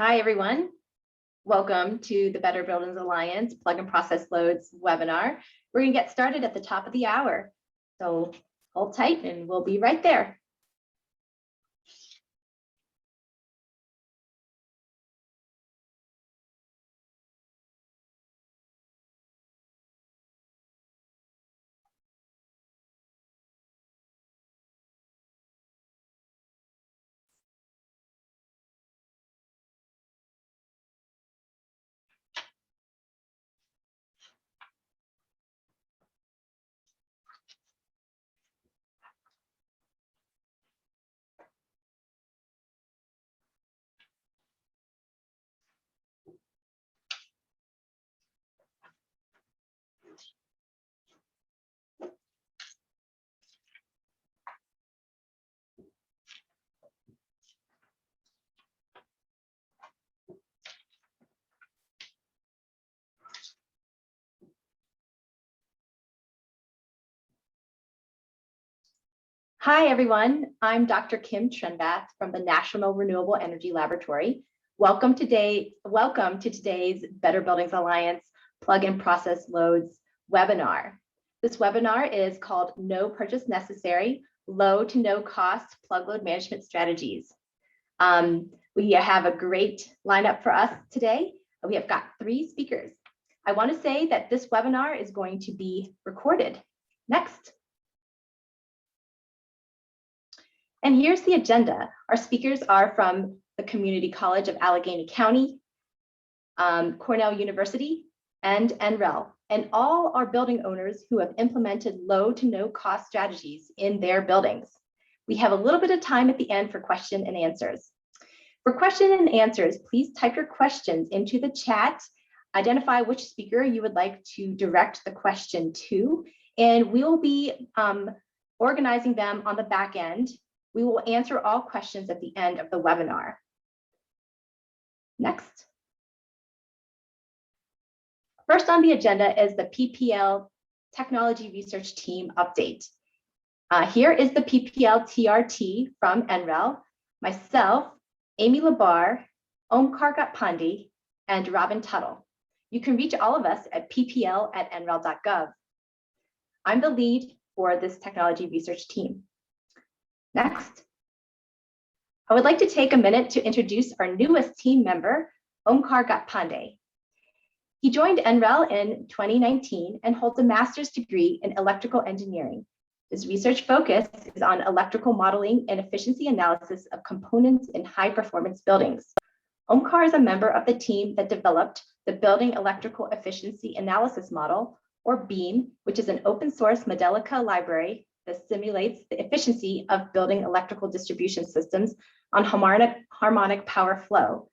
Hi, everyone. Welcome to the Better Buildings Alliance Plug and Process Loads webinar. We're going to get started at the top of the hour. So hold tight and we'll be right there. Hi, everyone. I'm Dr. Kim Trenbath from the National Renewable Energy Laboratory. Welcome to today's Better Buildings Alliance Plug and Process Loads webinar. This webinar is called No Purchase Necessary, Low to No Cost Plug Load Management Strategies. We have a great lineup for us today. We have got 3 speakers. I want to say that this webinar is going to be recorded. Next. And here's the agenda. Our speakers are from the Community College of Allegheny County, Cornell University, and NREL, and all are building owners who have implemented low to no cost strategies in their buildings. We have a little bit of time at the end for question and answers. For question and answers, please type your questions into the chat, identify which speaker you would like to direct the question to, and we will be organizing them on the back end. We will answer all questions at the end of the webinar. Next. First on the agenda is the PPL Technology Research Team update. Here is the PPL TRT from NREL, myself, Amy Labar, Omkar Gatpande, and Robin Tuttle. You can reach all of us at ppl@nrel.gov. I'm the lead for this technology research team. Next, I would like to take a minute to introduce our newest team member, Omkar Gatpande. He joined NREL in 2019 and holds a master's degree in electrical engineering. His research focus is on electrical modeling and efficiency analysis of components in high-performance buildings. Omkar is a member of the team that developed the Building Electrical Efficiency Analysis Model, or BEAM, which is an open-source Modelica library that simulates the efficiency of building electrical distribution systems on harmonic power flow.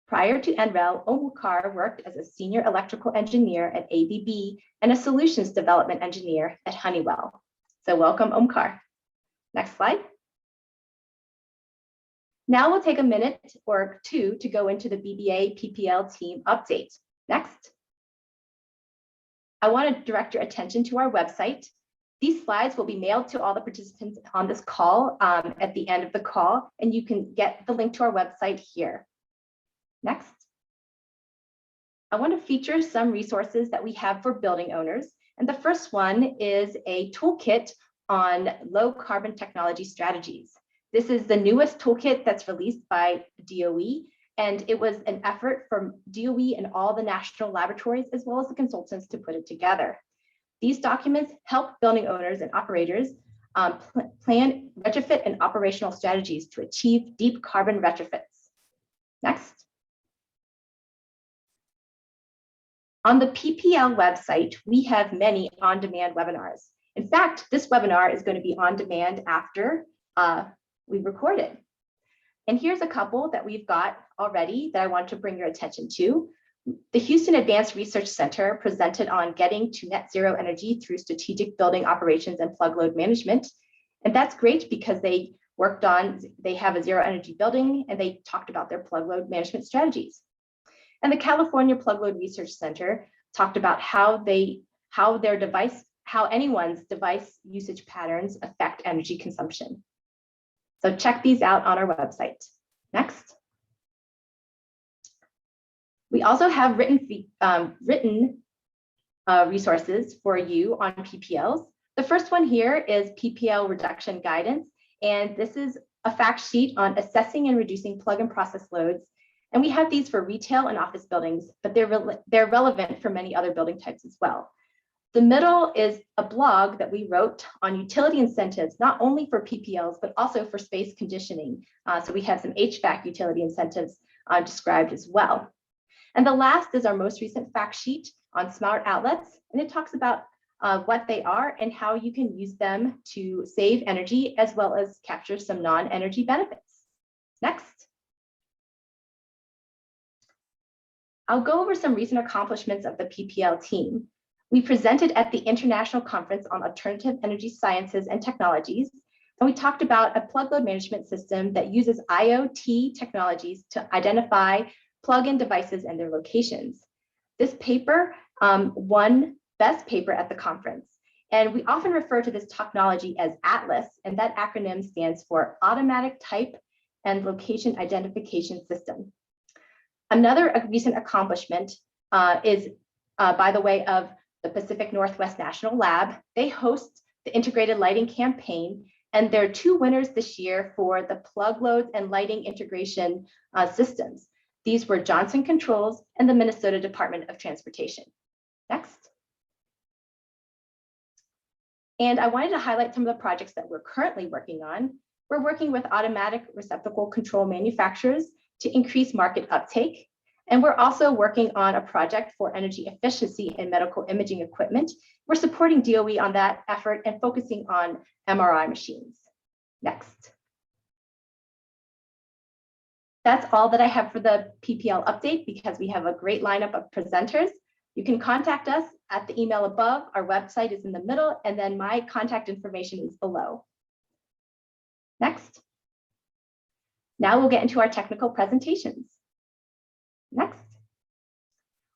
Prior to NREL, Omkar worked as a senior electrical engineer at ABB and a solutions development engineer at Honeywell. So welcome, Omkar. Next slide. Now we'll take a minute or 2 to go into the BBA PPL team update. Next. I want to direct your attention to our website. These slides will be mailed to all the participants on this call at the end of the call, and you can get the link to our website here. Next. I want to feature some resources that we have for building owners. And the first one is a toolkit on low carbon technology strategies. This is the newest toolkit that's released by DOE, and it was an effort from DOE and all the national laboratories, as well as the consultants, to put it together. These documents help building owners and operators plan retrofit and operational strategies to achieve deep carbon retrofits. Next. On the PPL website, we have many on-demand webinars. In fact, this webinar is going to be on demand after we record it. And here's a couple that we've got already that I want to bring your attention to. The Houston Advanced Research Center presented on getting to net zero energy through strategic building operations and plug load management. And that's great because they have a zero energy building and they talked about their plug load management strategies. And the California Plug Load Research Center talked about how anyone's device usage patterns affect energy consumption. So check these out on our website. Next. We also have written resources for you on PPLs. The first one here is PPL reduction guidance, and this is a fact sheet on assessing and reducing plug and process loads. And we have these for retail and office buildings, but they're relevant for many other building types as well. The middle is a blog that we wrote on utility incentives, not only for PPLs, but also for space conditioning. So we have some HVAC utility incentives described as well. And the last is our most recent fact sheet on smart outlets, and it talks about what they are and how you can use them to save energy as well as capture some non-energy benefits. Next. I'll go over some recent accomplishments of the PPL team. We presented at the International Conference on Alternative Energy Sciences and Technologies, and we talked about a plug load management system that uses IoT technologies to identify plug-in devices and their locations. This paper won Best Paper at the conference, and we often refer to this technology as ATLAS, and that acronym stands for Automatic Type and Location Identification System. Another recent accomplishment is by the way of the Pacific Northwest National Lab. They host the Integrated Lighting Campaign, and there are 2 winners this year for the plug loads and lighting integration systems. These were Johnson Controls and the Minnesota Department of Transportation. Next. And I wanted to highlight some of the projects that we're currently working on. We're working with automatic receptacle control manufacturers to increase market uptake. And we're also working on a project for energy efficiency in medical imaging equipment. We're supporting DOE on that effort and focusing on MRI machines. Next. That's all that I have for the PPL update because we have a great lineup of presenters. You can contact us at the email above. Our website is in the middle, and then my contact information is below. Next. Now we'll get into our technical presentations. Next.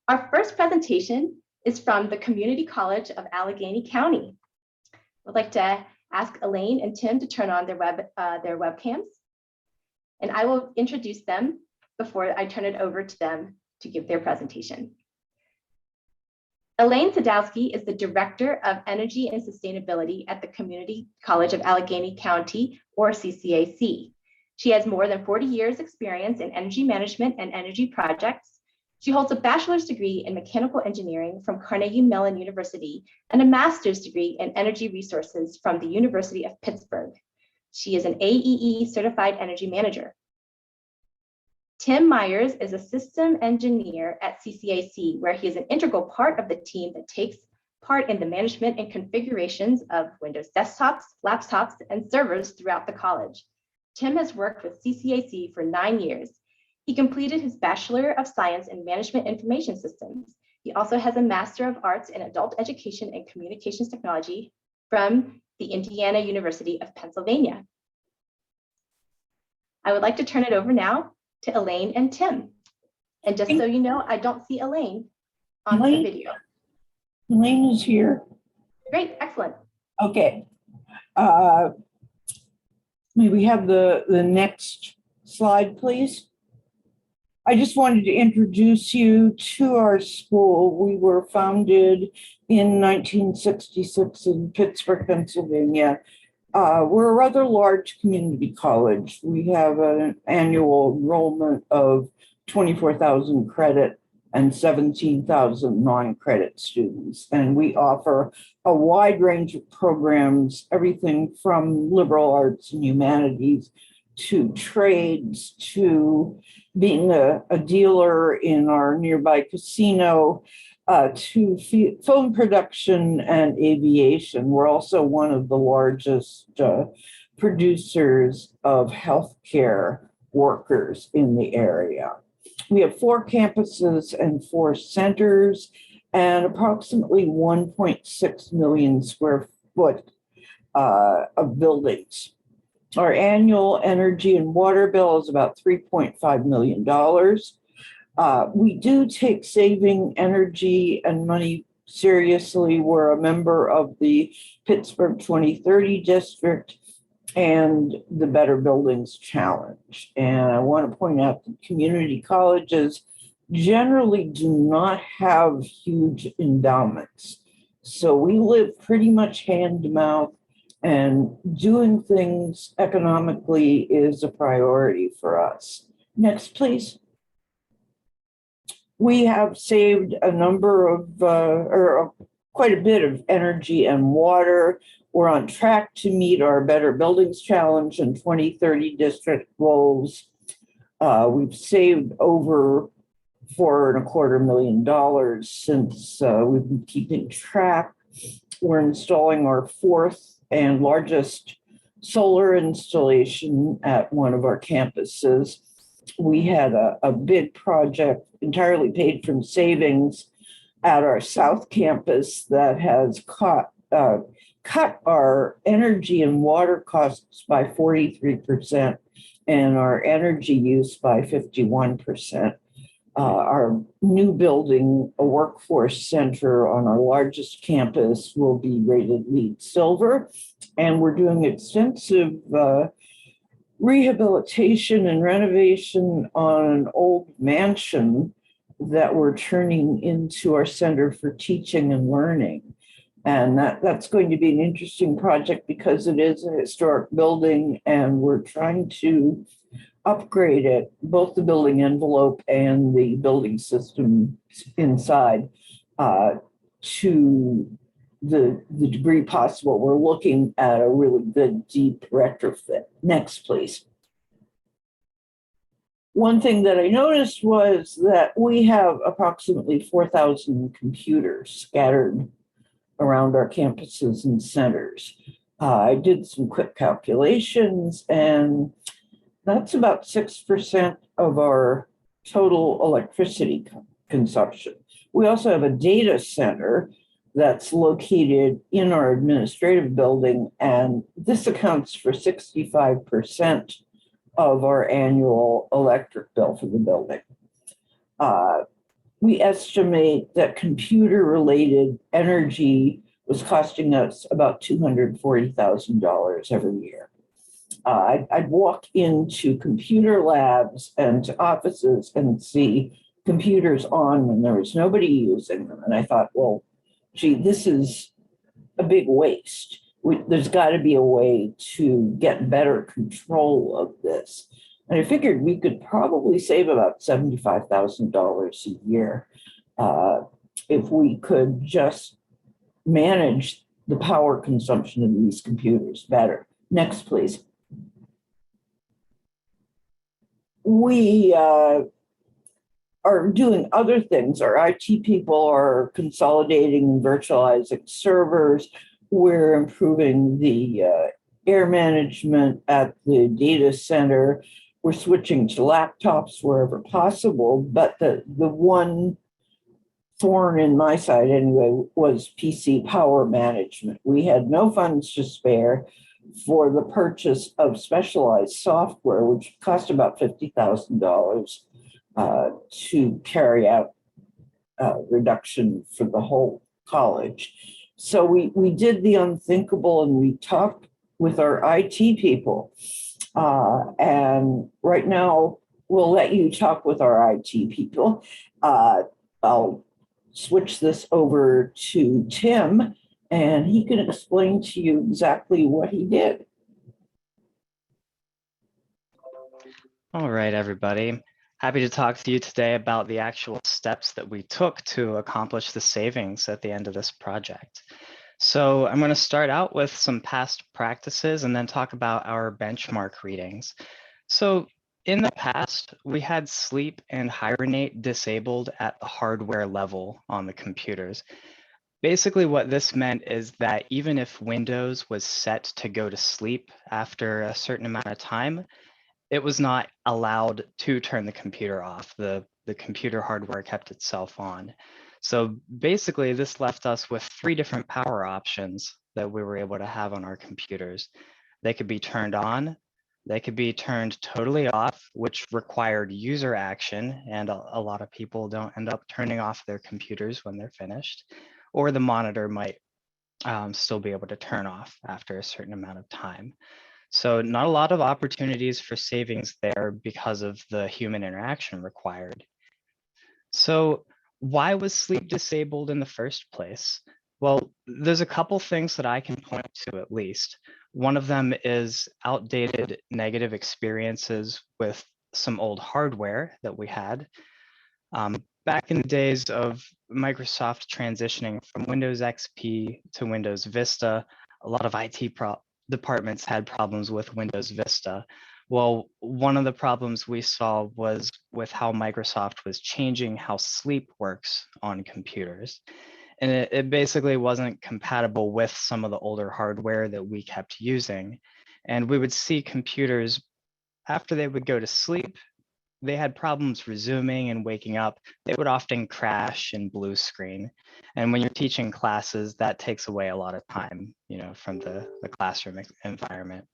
Our first presentation is from the Community College of Allegheny County. I'd like to ask Elaine and Tim to turn on their webcams, and I will introduce them before I turn it over to them to give their presentation. Elaine Sadowski is the Director of Energy and Sustainability at the Community College of Allegheny County, or CCAC. She has more than 40 years experience in energy management and energy projects. She holds a bachelor's degree in mechanical engineering from Carnegie Mellon University and a master's degree in energy resources from the University of Pittsburgh. She is an AEE certified energy manager. Tim Myers is a system engineer at CCAC, where he is an integral part of the team that takes part in the management and configurations of Windows desktops, laptops, and servers throughout the college. Tim has worked with CCAC for 9 years. He completed his Bachelor of Science in Management Information Systems. He also has a Master of Arts in Adult Education and Communications Technology from the Indiana University of Pennsylvania. I would like to turn it over now to Elaine and Tim. And just so you know, I don't see Elaine on the video. Elaine is here. Great, excellent. Okay. May we have the next slide, please? I just wanted to introduce you to our school. We were founded in 1966 in Pittsburgh, Pennsylvania. We're a rather large community college. We have an annual enrollment of 24,000 credit and 17,000 non-credit students. And we offer a wide range of programs, everything from liberal arts and humanities to trades, to being a dealer in our nearby casino, to film production and aviation. We're also one of the largest producers of healthcare workers in the area. We have 4 campuses and 4 centers and approximately 1.6 million square foot of buildings. Our annual energy and water bill is about $3.5 million. We do take saving energy and money seriously. We're a member of the Pittsburgh 2030 district and the Better Buildings Challenge. And I want to point out that community colleges generally do not have huge endowments. So we live pretty much hand to mouth, and doing things economically is a priority for us. Next, please. We have saved a number of, or quite a bit of energy and water. We're on track to meet our Better Buildings Challenge and 2030 district goals. We've saved over $4.25 million since we've been keeping track. We're installing our fourth and largest solar installation at one of our campuses. We had a big project entirely paid from savings at our South Campus that has cut our energy and water costs by 43% and our energy use by 51%. Our new building, a workforce center on our largest campus, will be rated LEED Silver. And we're doing extensive rehabilitation and renovation on an old mansion that we're turning into our Center for Teaching and Learning. And that's going to be an interesting project because it is a historic building and we're trying to upgrade it, both the building envelope and the building system inside, to the degree possible. We're looking at a really good deep retrofit. Next, please. One thing that I noticed was that we have approximately 4,000 computers scattered around our campuses and centers. I did some quick calculations, and that's about 6% of our total electricity consumption. We also have a data center that's located in our administrative building, and this accounts for 65% of our annual electric bill for the building. We estimate that computer-related energy was costing us about $240,000 every year. I'd walk into computer labs and to offices and see computers on when there was nobody using them. And I thought, well, gee, this is a big waste. There's got to be a way to get better control of this. And I figured we could probably save about $75,000 a year if we could just manage the power consumption of these computers better. Next, please. We are doing other things. Our IT people are consolidating and virtualizing servers. We're improving the air management at the data center. We're switching to laptops wherever possible, but the one thorn in my side anyway was PC power management. We had no funds to spare for the purchase of specialized software, which cost about $50,000 to carry out reduction for the whole college. So we did the unthinkable and we talked with our IT people. And right now, we'll let you talk with our IT people. I'll switch this over to Tim, and he can explain to you exactly what he did. All right, everybody. Happy to talk to you today about the actual steps that we took to accomplish the savings at the end of this project. So I'm going to start out with some past practices and then talk about our benchmark readings. So in the past, we had sleep and hibernate disabled at the hardware level on the computers. Basically, what this meant is that even if Windows was set to go to sleep after a certain amount of time, it was not allowed to turn the computer off. The computer hardware kept itself on. So basically, this left us with 3 different power options that we were able to have on our computers. They could be turned on, they could be turned totally off, which required user action, and a lot of people don't end up turning off their computers when they're finished, or the monitor might still be able to turn off after a certain amount of time. So not a lot of opportunities for savings there because of the human interaction required. So why was sleep disabled in the first place? Well, there's a couple things that I can point to at least. One of them is outdated negative experiences with some old hardware that we had. Back in the days of Microsoft transitioning from Windows XP to Windows Vista, a lot of IT departments had problems with Windows Vista. Well, one of the problems we saw was with how Microsoft was changing how sleep works on computers. And it basically wasn't compatible with some of the older hardware that we kept using. And we would see computers after they would go to sleep, they had problems resuming and waking up. They would often crash and blue screen. And when you're teaching classes, that takes away a lot of time, from the classroom environment.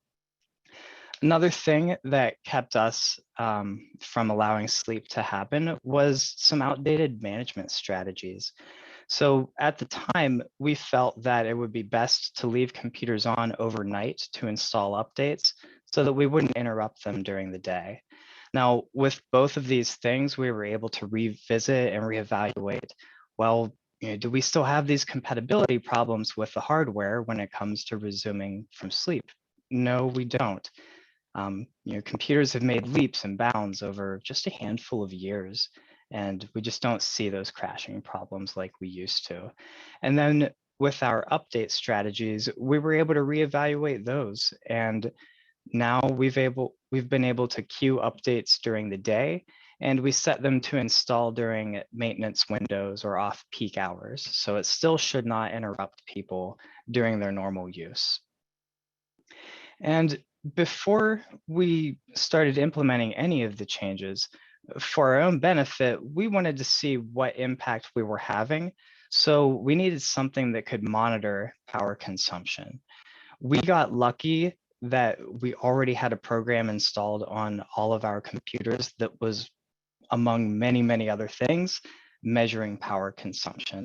Another thing that kept us from allowing sleep to happen was some outdated management strategies. So at the time, we felt that it would be best to leave computers on overnight to install updates so that we wouldn't interrupt them during the day. Now, with both of these things, we were able to revisit and reevaluate, well, do we still have these compatibility problems with the hardware when it comes to resuming from sleep? No, we don't. Computers have made leaps and bounds over just a handful of years, and we just don't see those crashing problems like we used to. And then with our update strategies, we were able to reevaluate those. And now we've been able to queue updates during the day, and we set them to install during maintenance windows or off-peak hours. So it still should not interrupt people during their normal use. And before we started implementing any of the changes, for our own benefit, we wanted to see what impact we were having. So we needed something that could monitor power consumption. We got lucky that we already had a program installed on all of our computers that was, among many, many other things, measuring power consumption.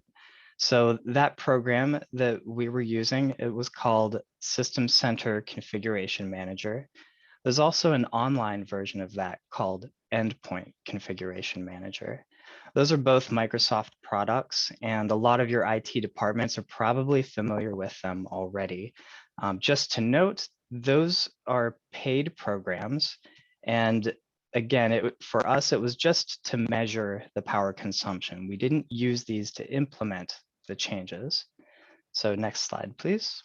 So that program that we were using, it was called System Center Configuration Manager. There's also an online version of that called Endpoint Configuration Manager. Those are both Microsoft products, and a lot of your IT departments are probably familiar with them already. Just to note, those are paid programs. And again, for us, it was just to measure the power consumption. We didn't use these to implement the changes. So next slide, please.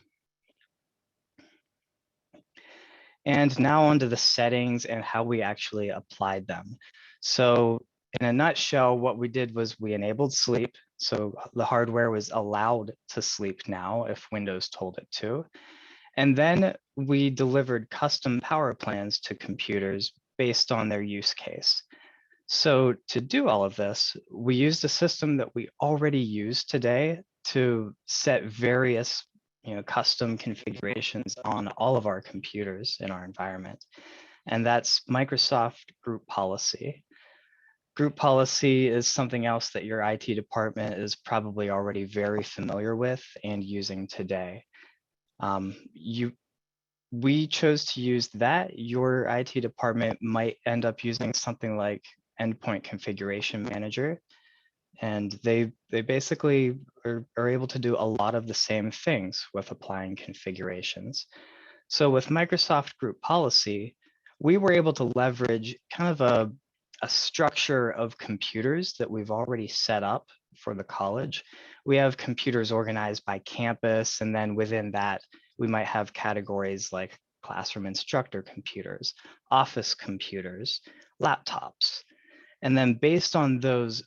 And now onto the settings and how we actually applied them. So in a nutshell, what we did was we enabled sleep. So the hardware was allowed to sleep now if Windows told it to. And then we delivered custom power plans to computers based on their use case. So to do all of this, we used a system that we already use today to set various custom configurations on all of our computers in our environment. And that's Microsoft Group Policy. Group Policy is something else that your IT department is probably already very familiar with and using today. We chose to use that. Your IT department might end up using something like Endpoint Configuration Manager. And they basically are able to do a lot of the same things with applying configurations. So with Microsoft Group Policy, we were able to leverage kind of a structure of computers that we've already set up for the college. We have computers organized by campus, and then within that, we might have categories like classroom instructor computers, office computers, laptops. And then based on those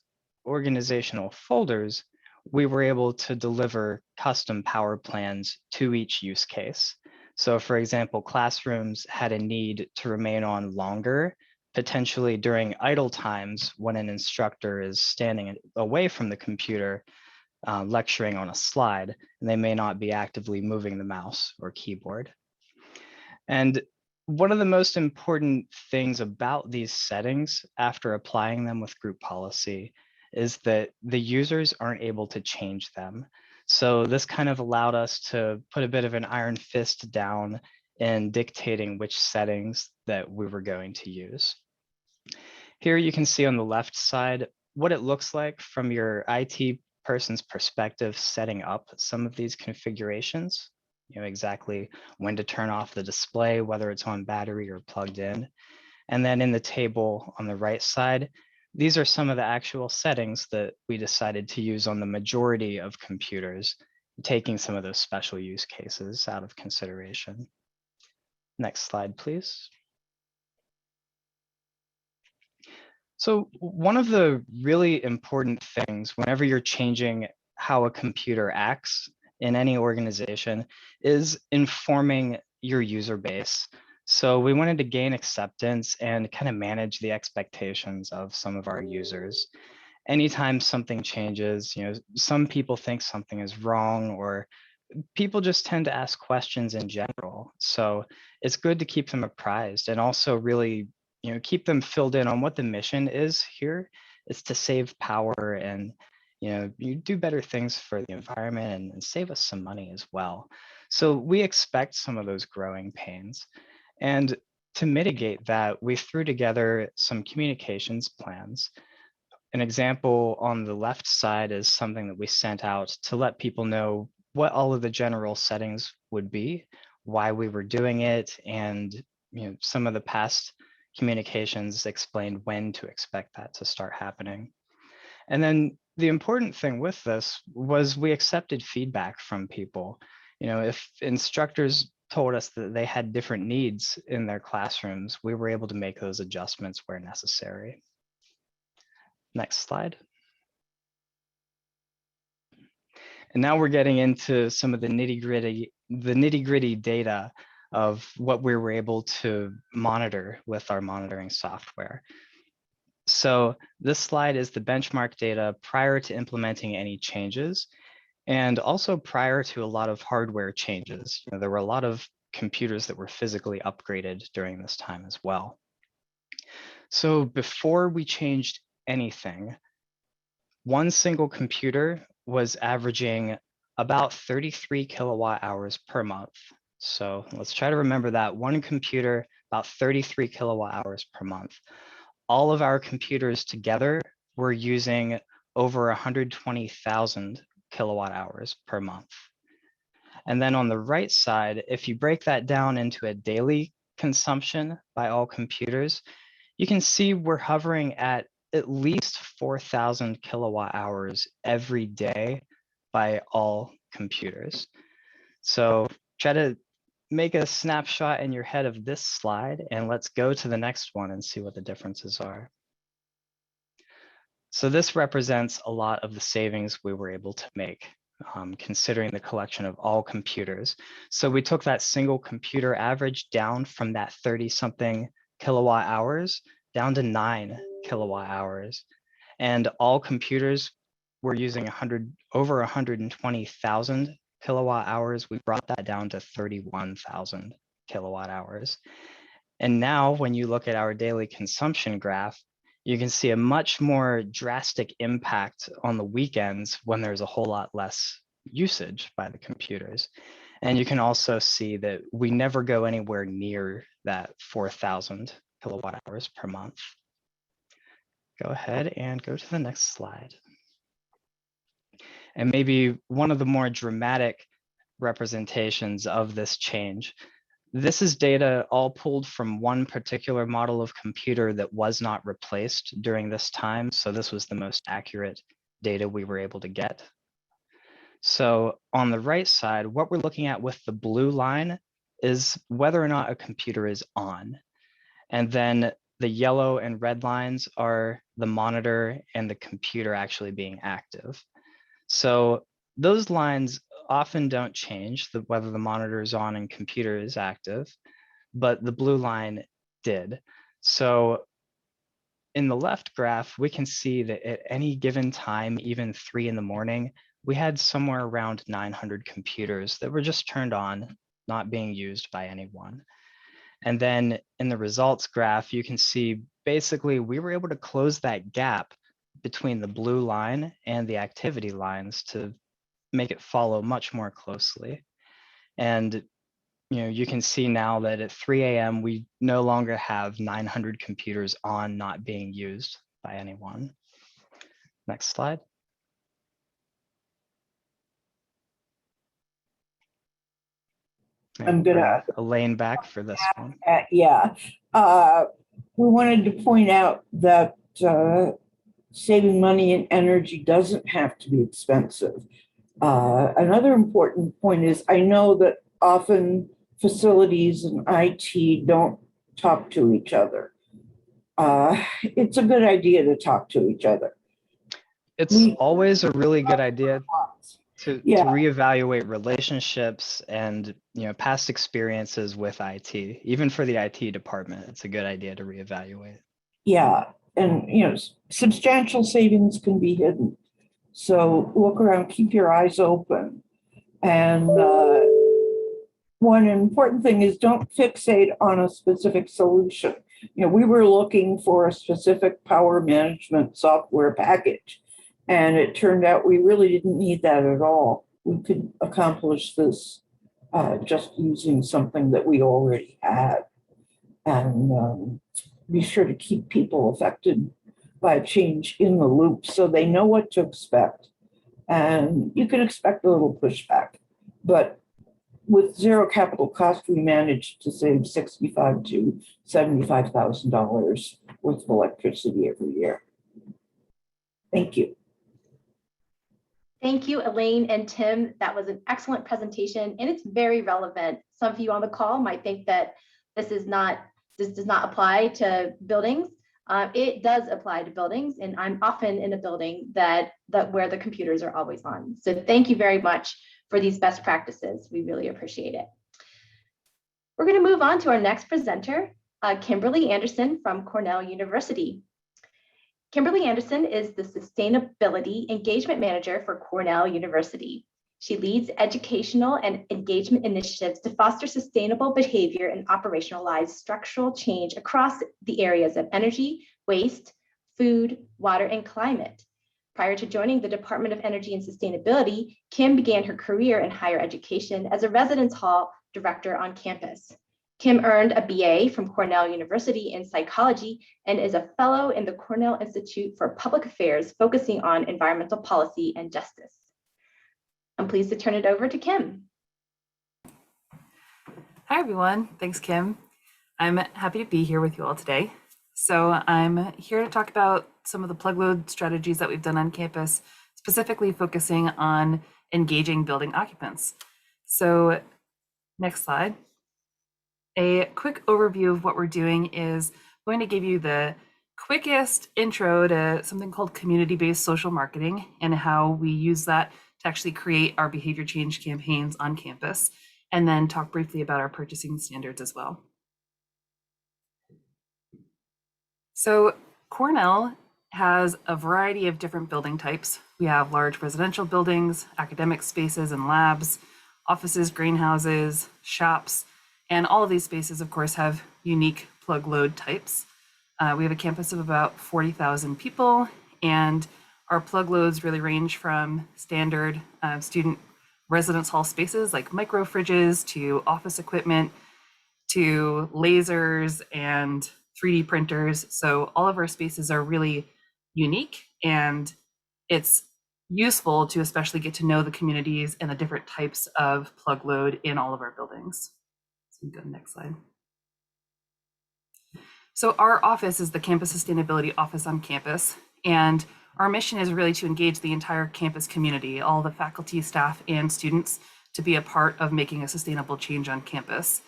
organizational folders, we were able to deliver custom power plans to each use case. So for example, classrooms had a need to remain on longer, potentially during idle times when an instructor is standing away from the computer, lecturing on a slide, and they may not be actively moving the mouse or keyboard. And one of the most important things about these settings after applying them with group policy is that the users aren't able to change them. So this kind of allowed us to put a bit of an iron fist down in dictating which settings that we were going to use. Here you can see on the left side, what it looks like from your IT person's perspective setting up some of these configurations, exactly when to turn off the display, whether it's on battery or plugged in. And then in the table on the right side, these are some of the actual settings that we decided to use on the majority of computers, taking some of those special use cases out of consideration. Next slide, please. So one of the really important things whenever you're changing how a computer acts in any organization is informing your user base. So we wanted to gain acceptance and kind of manage the expectations of some of our users. Anytime something changes, some people think something is wrong, or people just tend to ask questions in general. So it's good to keep them apprised and also really, keep them filled in on what the mission is here. Is to save power and, you do better things for the environment and save us some money as well. So we expect some of those growing pains. And to mitigate that, we threw together some communications plans. An example on the left side is something that we sent out to let people know what all of the general settings would be, why we were doing it, and some of the past communications explained when to expect that to start happening. And then the important thing with this was we accepted feedback from people. If instructors told us that they had different needs in their classrooms, we were able to make those adjustments where necessary. Next slide. And now we're getting into some of the nitty-gritty data of what we were able to monitor with our monitoring software. So this slide is the benchmark data prior to implementing any changes, and also prior to a lot of hardware changes. There were a lot of computers that were physically upgraded during this time as well. So before we changed anything, one single computer was averaging about 33 kilowatt hours per month. So let's try to remember that. One computer, about 33 kilowatt hours per month. All of our computers together were using over 120,000 kilowatt hours per month. And then on the right side, if you break that down into a daily consumption by all computers, you can see we're hovering at least 4,000 kilowatt hours every day by all computers. So try to make a snapshot in your head of this slide, and let's go to the next one and see what the differences are. So this represents a lot of the savings we were able to make, considering the collection of all computers. So we took that single computer average down from that 30-something kilowatt hours down to 9 kilowatt hours. And all computers were using over 120,000 kilowatt hours. We brought that down to 31,000 kilowatt hours. And now when you look at our daily consumption graph, you can see a much more drastic impact on the weekends when there's a whole lot less usage by the computers. And you can also see that we never go anywhere near that 4,000 kilowatt hours per month. Go ahead and go to the next slide. And maybe one of the more dramatic representations of this change. This is data all pulled from one particular model of computer that was not replaced during this time. So this was the most accurate data we were able to get. So on the right side, what we're looking at with the blue line is whether or not a computer is on. And then the yellow and red lines are the monitor and the computer actually being active. So those lines often don't change, whether the monitor is on and computer is active, but the blue line did. So in the left graph, we can see that at any given time, even 3 in the morning, we had somewhere around 900 computers that were just turned on, not being used by anyone. And then in the results graph, you can see basically we were able to close that gap between the blue line and the activity lines to make it follow much more closely. And you can see now that at 3 a.m. we no longer have 900 computers on, not being used by anyone. Next slide. I'm gonna bring Elaine back for this one. Yeah, we wanted to point out that saving money and energy doesn't have to be expensive. Another important point is I know that often facilities and IT don't talk to each other. It's a good idea to talk to each other. It's always a really good idea to reevaluate relationships and past experiences with IT. Even for the IT department, it's a good idea to reevaluate. Yeah, and substantial savings can be hidden. So look around, keep your eyes open. And one important thing is don't fixate on a specific solution. We were looking for a specific power management software package, and it turned out we really didn't need that at all. We could accomplish this just using something that we already had. And be sure to keep people affected by change in the loop so they know what to expect. And you can expect a little pushback, but with zero capital cost, we managed to save $65,000 to $75,000 worth of electricity every year. Thank you. Thank you, Elaine and Tim. That was an excellent presentation, and it's very relevant. Some of you on the call might think that this does not apply to buildings. It does apply to buildings, and I'm often in a building where the computers are always on. So thank you very much for these best practices. We really appreciate it. We're going to move on to our next presenter, Kimberly Anderson from Cornell University. Kimberly Anderson is the Sustainability Engagement Manager for Cornell University. She leads educational and engagement initiatives to foster sustainable behavior and operationalize structural change across the areas of energy, waste, food, water, and climate. Prior to joining the Department of Energy and Sustainability, Kim began her career in higher education as a residence hall director on campus. Kim earned a BA from Cornell University in psychology and is a fellow in the Cornell Institute for Public Affairs, focusing on environmental policy and justice. I'm pleased to turn it over to Kim. Hi, everyone. Thanks, Kim. I'm happy to be here with you all today. So I'm here to talk about some of the plug load strategies that we've done on campus, specifically focusing on engaging building occupants. So next slide. A quick overview of what we're doing is going to give you the quickest intro to something called community-based social marketing and how we use that to actually create our behavior change campaigns on campus, and then talk briefly about our purchasing standards as well. So Cornell has a variety of different building types. We have large residential buildings, academic spaces and labs, offices, greenhouses, shops, and all of these spaces, of course, have unique plug load types. We have a campus of about 40,000 people, and our plug loads really range from standard student residence hall spaces like micro fridges to office equipment to lasers and 3D printers. So all of our spaces are really unique, and it's useful to especially get to know the communities and the different types of plug load in all of our buildings. So we can go to the next slide. So our office is the Campus Sustainability Office on campus, and our mission is really to engage the entire campus community, all the faculty, staff, and students, to be a part of making a sustainable change on campus.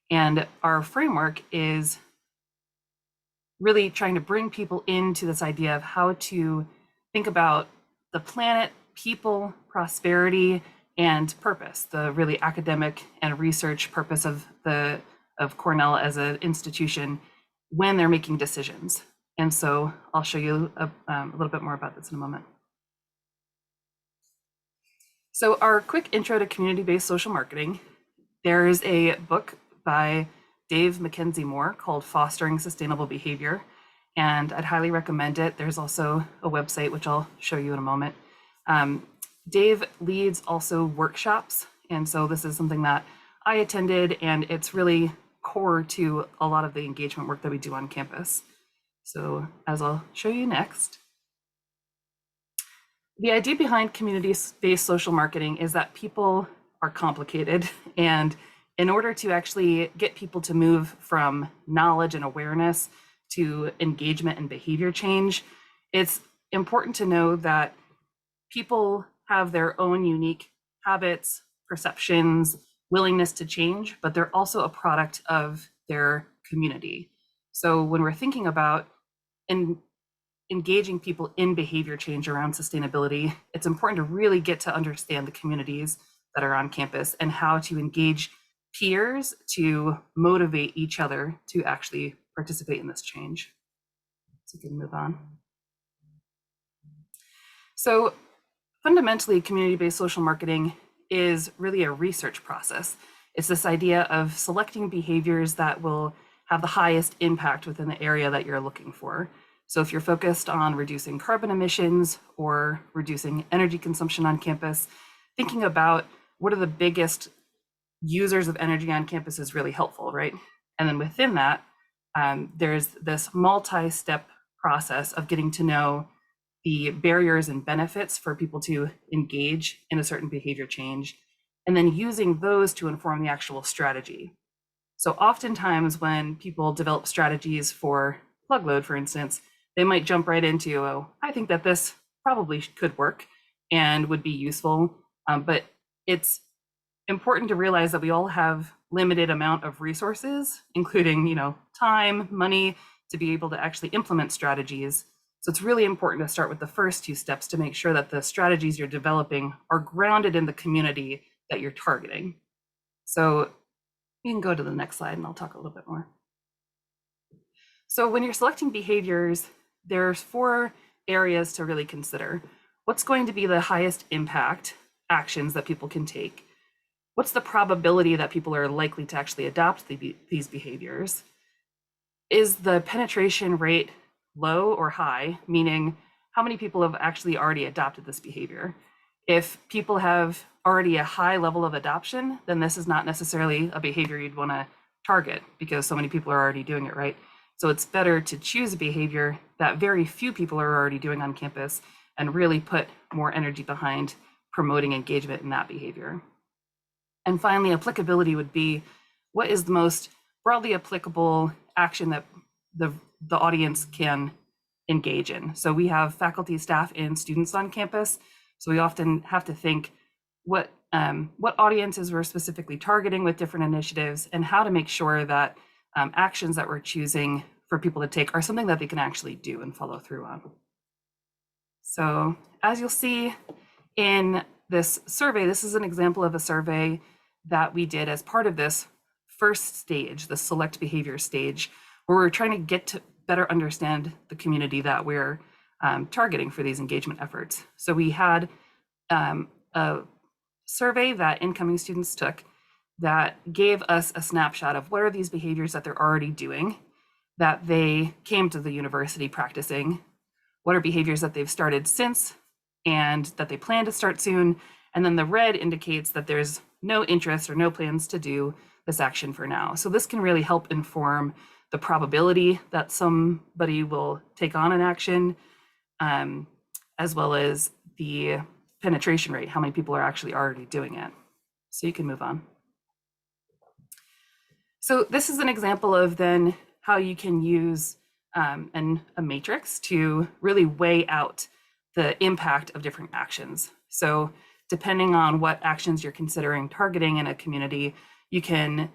And our framework is really trying to bring people into this idea of how to think about the planet, people, prosperity, and purpose, the really academic and research purpose of Cornell as an institution when they're making decisions. And so I'll show you a little bit more about this in a moment. So our quick intro to community-based social marketing, there is a book by Dave Mackenzie Moore called Fostering Sustainable Behavior, and I'd highly recommend it. There's also a website, which I'll show you in a moment. Dave leads also workshops, and so this is something that I attended, and it's really core to a lot of the engagement work that we do on campus. So as I'll show you next, The idea behind community-based social marketing is that people are complicated, and in order to actually get people to move from knowledge and awareness to engagement and behavior change, it's important to know that people have their own unique habits, perceptions, willingness to change, but they're also a product of their community. So when we're thinking about engaging people in behavior change around sustainability, it's important to really get to understand the communities that are on campus and how to engage peers to motivate each other to actually participate in this change. So we can move on. So fundamentally, community-based social marketing is really a research process. It's this idea of selecting behaviors that will have the highest impact within the area that you're looking for. So if you're focused on reducing carbon emissions or reducing energy consumption on campus, thinking about what are the biggest users of energy on campus is really helpful, right? And then within that, there's this multi-step process of getting to know the barriers and benefits for people to engage in a certain behavior change, and then using those to inform the actual strategy. So oftentimes when people develop strategies for plug load, for instance, they might jump right into, oh, I think that this probably could work and would be useful, but it's important to realize that we all have limited amount of resources, including, time, money, to be able to actually implement strategies. So it's really important to start with the first two steps to make sure that the strategies you're developing are grounded in the community that you're targeting. So you can go to the next slide and I'll talk a little bit more. So when you're selecting behaviors, there's 4 areas to really consider. What's going to be the highest impact actions that people can take? What's the probability that people are likely to actually adopt these behaviors? Is the penetration rate low or high, meaning how many people have actually already adopted this behavior? If people have already a high level of adoption, then this is not necessarily a behavior you'd want to target because so many people are already doing it, right? So it's better to choose a behavior that very few people are already doing on campus and really put more energy behind promoting engagement in that behavior. And finally, applicability would be what is the most broadly applicable action that the audience can engage in. So we have faculty, staff, and students on campus. So we often have to think what audiences we're specifically targeting with different initiatives and how to make sure that actions that we're choosing for people to take are something that they can actually do and follow through on. So as you'll see in this survey, this is an example of a survey that we did as part of this first stage, the select behavior stage, where we're trying to get to better understand the community that we're targeting for these engagement efforts. So we had a survey that incoming students took that gave us a snapshot of what are these behaviors that they're already doing, that they came to the university practicing, what are behaviors that they've started since and that they plan to start soon, and then the red indicates that there's no interest or no plans to do this action for now. So this can really help inform the probability that somebody will take on an action, as well as the penetration rate, how many people are actually already doing it. So you can move on. So this is an example of then how you can use a matrix to really weigh out the impact of different actions. So depending on what actions you're considering targeting in a community, you can,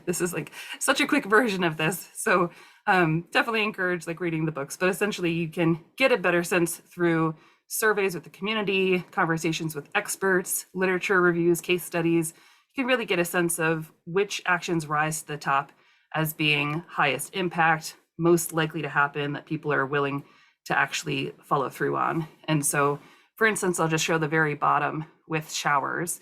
this is like such a quick version of this. So definitely encourage like reading the books, but essentially you can get a better sense through surveys with the community, conversations with experts, literature reviews, case studies. You can really get a sense of which actions rise to the top as being highest impact, most likely to happen, that people are willing to actually follow through on. And so, for instance, I'll just show the very bottom with showers.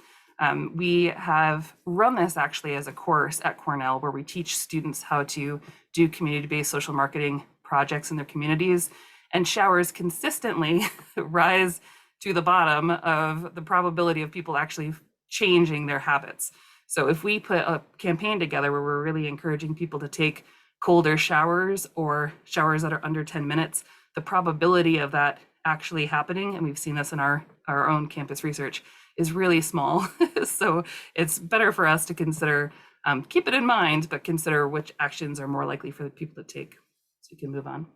We have run this actually as a course at Cornell where we teach students how to do community-based social marketing projects in their communities, and showers consistently rise to the bottom of the probability of people actually changing their habits. So if we put a campaign together where we're really encouraging people to take colder showers or showers that are under 10 minutes, the probability of that actually happening, and we've seen this in our own campus research, is really small. So it's better for us to consider, keep it in mind, but consider which actions are more likely for the people to take. So you can move on.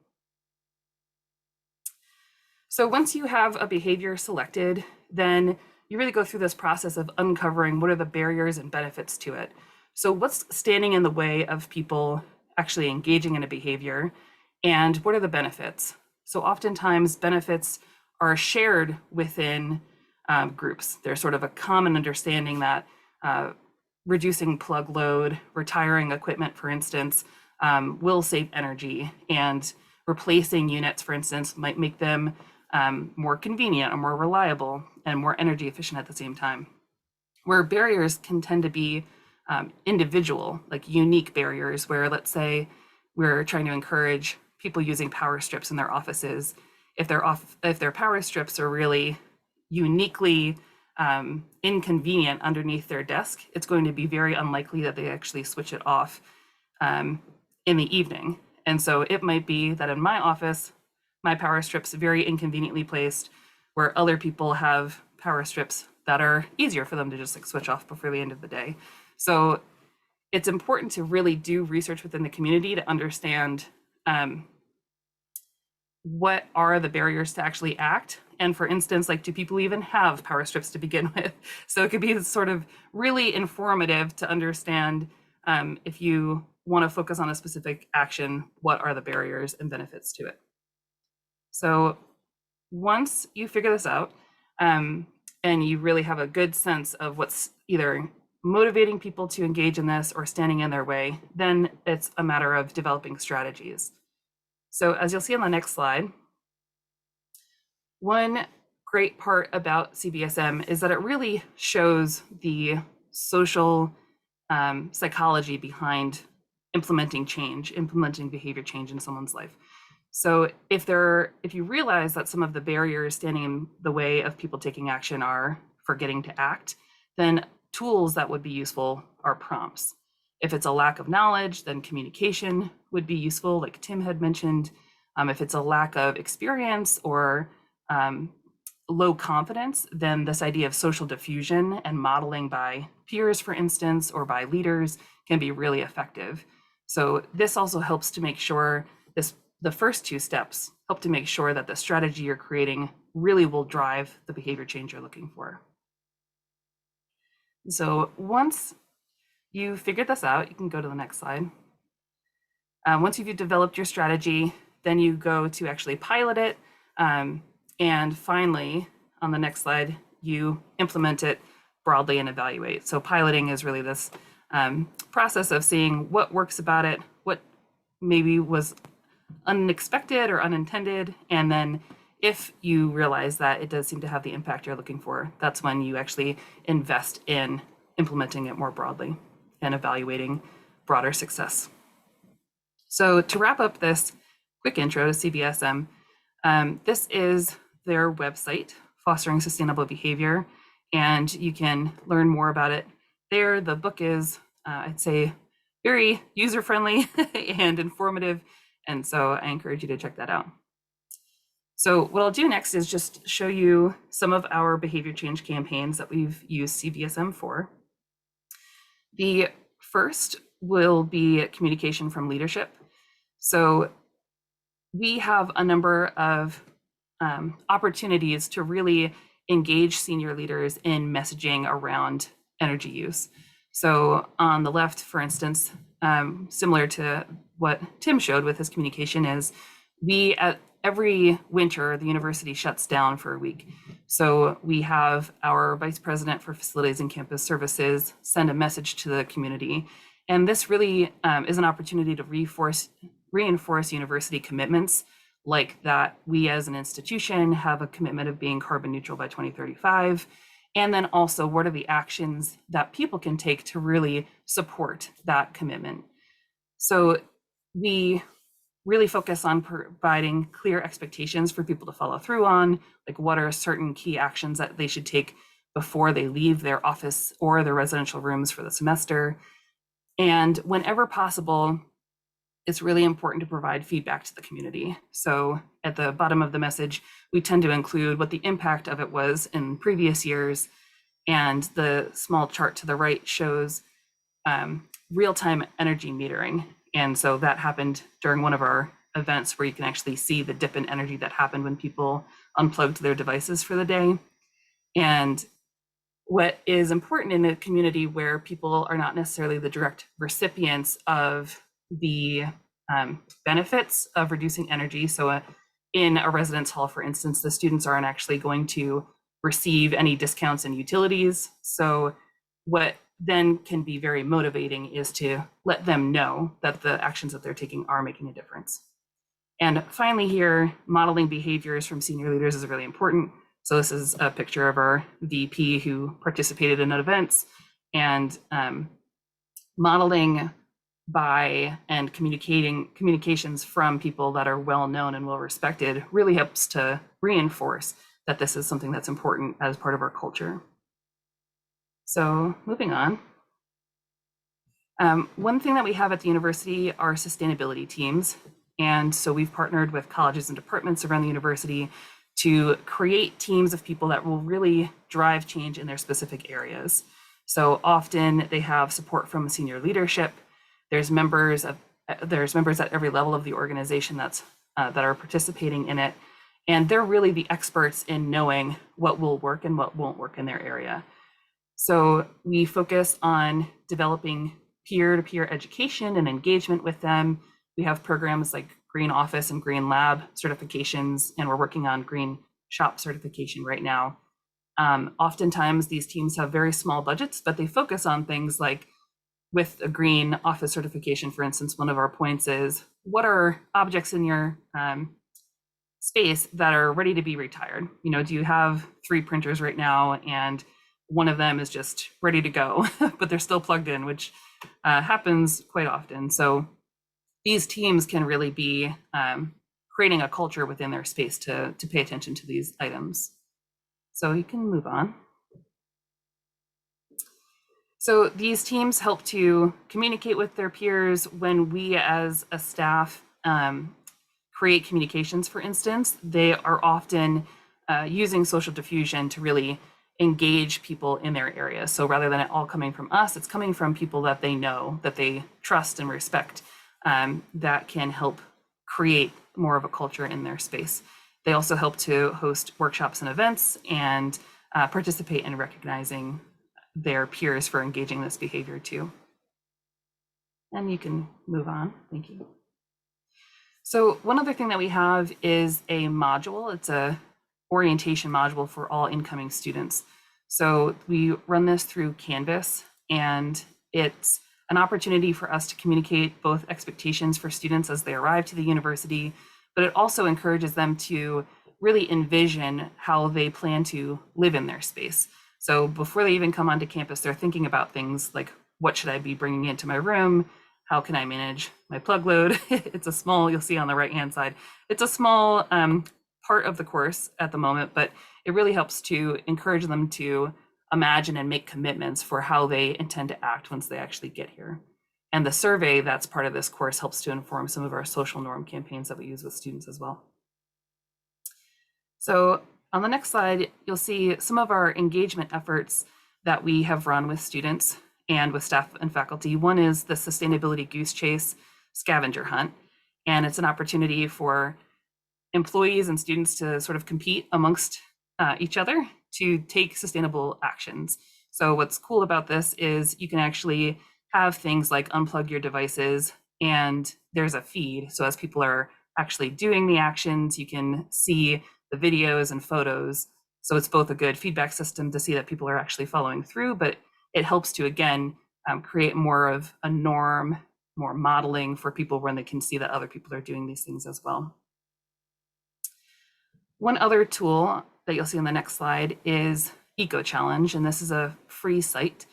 So once you have a behavior selected, then you really go through this process of uncovering what are the barriers and benefits to it. So what's standing in the way of people actually engaging in a behavior, and what are the benefits? So oftentimes benefits are shared within groups. There's sort of a common understanding that reducing plug load, retiring equipment, for instance, will save energy, and replacing units, for instance, might make them more convenient or more reliable and more energy efficient at the same time. Where barriers can tend to be individual, like unique barriers, where let's say we're trying to encourage people using power strips in their offices. If their power strips are really uniquely inconvenient underneath their desk, it's going to be very unlikely that they actually switch it off in the evening. And so it might be that in my office, my power strips very inconveniently placed, where other people have power strips that are easier for them to just like switch off before the end of the day. So it's important to really do research within the community to understand what are the barriers to actually act. And for instance, like, do people even have power strips to begin with? So it could be sort of really informative to understand if you want to focus on a specific action, what are the barriers and benefits to it? So once you figure this out, and you really have a good sense of what's either motivating people to engage in this or standing in their way, then it's a matter of developing strategies. So as you'll see on the next slide, one great part about CBSM is that it really shows the social psychology behind implementing behavior change in someone's life. So if you realize that some of the barriers standing in the way of people taking action are forgetting to act, then tools that would be useful are prompts. If it's a lack of knowledge, then communication would be useful, like Tim had mentioned. If it's a lack of experience or low confidence, then this idea of social diffusion and modeling by peers, for instance, or by leaders can be really effective. So this also helps to make sure the first two steps help to make sure that the strategy you're creating really will drive the behavior change you're looking for. So once you figured this out, you can go to the next slide. Once you've developed your strategy, then you go to actually pilot it. And finally, on the next slide, you implement it broadly and evaluate. So piloting is really this process of seeing what works about it, what maybe was unexpected or unintended, and then if you realize that it does seem to have the impact you're looking for, that's when you actually invest in implementing it more broadly and evaluating broader success. So to wrap up this quick intro to CBSM, this is their website, Fostering Sustainable Behavior, and you can learn more about it there. The book is, I'd say, very user-friendly and informative, and so I encourage you to check that out. So what I'll do next is just show you some of our behavior change campaigns that we've used CBSM for. The first will be communication from leadership. So we have a number of opportunities to really engage senior leaders in messaging around energy use. So on the left, for instance, similar to what Tim showed with his communication, is every winter, the university shuts down for a week. So we have our vice president for facilities and campus services send a message to the community. And this really is an opportunity to reinforce university commitments, like that we as an institution have a commitment of being carbon neutral by 2035. And then also, what are the actions that people can take to really support that commitment? So we really focus on providing clear expectations for people to follow through on, like what are certain key actions that they should take before they leave their office or their residential rooms for the semester. And whenever possible, it's really important to provide feedback to the community. So at the bottom of the message, we tend to include what the impact of it was in previous years. And the small chart to the right shows real-time energy metering. And so that happened during one of our events where you can actually see the dip in energy that happened when people unplugged their devices for the day. And what is important in a community where people are not necessarily the direct recipients of the benefits of reducing energy. So in a residence hall, for instance, the students aren't actually going to receive any discounts in utilities. So what then can be very motivating is to let them know that the actions that they're taking are making a difference. And finally here, modeling behaviors from senior leaders is really important. So this is a picture of our VP who participated in events, and modeling by and communications from people that are well known and well respected really helps to reinforce that this is something that's important as part of our culture. So moving on. One thing that we have at the university are sustainability teams. And so we've partnered with colleges and departments around the university to create teams of people that will really drive change in their specific areas. So often they have support from senior leadership. There's members at every level of the organization that are participating in it. And they're really the experts in knowing what will work and what won't work in their area. So we focus on developing peer-to-peer education and engagement with them. We have programs like Green Office and Green Lab certifications, and we're working on Green Shop certification right now. Oftentimes these teams have very small budgets, but they focus on things like, with a Green Office certification, for instance, one of our points is, what are objects in your space that are ready to be retired? You know, do you have 3 printers right now and one of them is just ready to go, but they're still plugged in, which happens quite often. So these teams can really be creating a culture within their space to pay attention to these items. So you can move on. So these teams help to communicate with their peers. When we as a staff create communications, for instance, they are often using social diffusion to really engage people in their area. So rather than it all coming from us, it's coming from people that they know, that they trust and respect, that can help create more of a culture in their space. They also help to host workshops and events and participate in recognizing their peers for engaging this behavior too. And you can move on, thank you. So one other thing that we have is a module. It's a orientation module for all incoming students. So we run this through Canvas, and it's an opportunity for us to communicate both expectations for students as they arrive to the university, but it also encourages them to really envision how they plan to live in their space. So before they even come onto campus, they're thinking about things like, what should I be bringing into my room? How can I manage my plug load? It's a small, you'll see on the right-hand side, it's a small part of the course at the moment, but it really helps to encourage them to imagine and make commitments for how they intend to act once they actually get here. And the survey that's part of this course helps to inform some of our social norm campaigns that we use with students as well. So on the next slide, you'll see some of our engagement efforts that we have run with students and with staff and faculty. One is the Sustainability Goose Chase Scavenger Hunt, and it's an opportunity for employees and students to sort of compete amongst each other to take sustainable actions. So what's cool about this is you can actually have things like unplug your devices, and there's a feed. So as people are actually doing the actions, you can see the videos and photos. So it's both a good feedback system to see that people are actually following through, but it helps to, again, create more of a norm, more modeling for people when they can see that other people are doing these things as well. One other tool that you'll see on the next slide is Eco Challenge, and this is a free site,